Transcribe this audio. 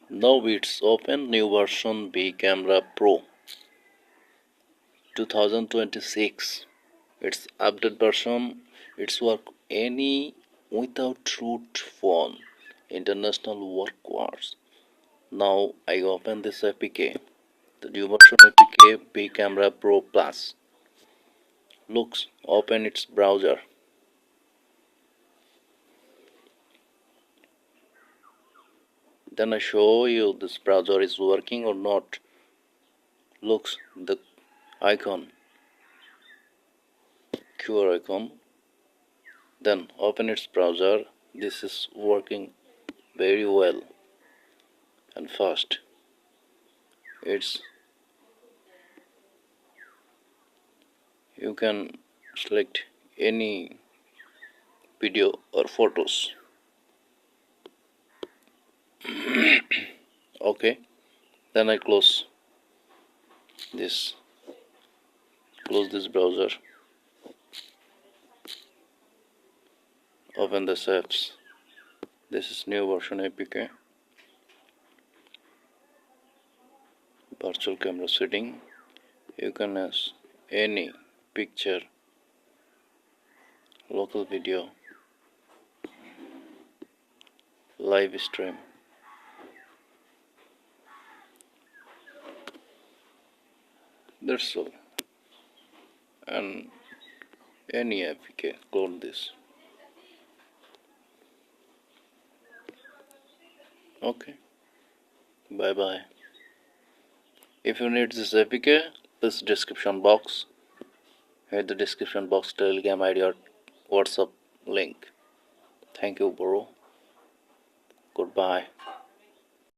Now it's open new version Vcamera Pro 2026. It's update version. It's work any without root phone. International work hours. Now I open this APK. The new version APK Vcamera Pro Plus. Looks open its browser. Then I show you this browser is working or not. Looks the icon, QR icon. Then open its browser. This is working very well and fast. It's you can select any video or photos. Okay, then I close this browser, open this apps. This is new version APK, virtual camera setting. You can use any picture, local video, live stream. That's all. And any APK, clone this. Okay, bye bye. If you need this APK, please description box. Hit the description box, Telegram ID or WhatsApp link. Thank you, bro. Goodbye.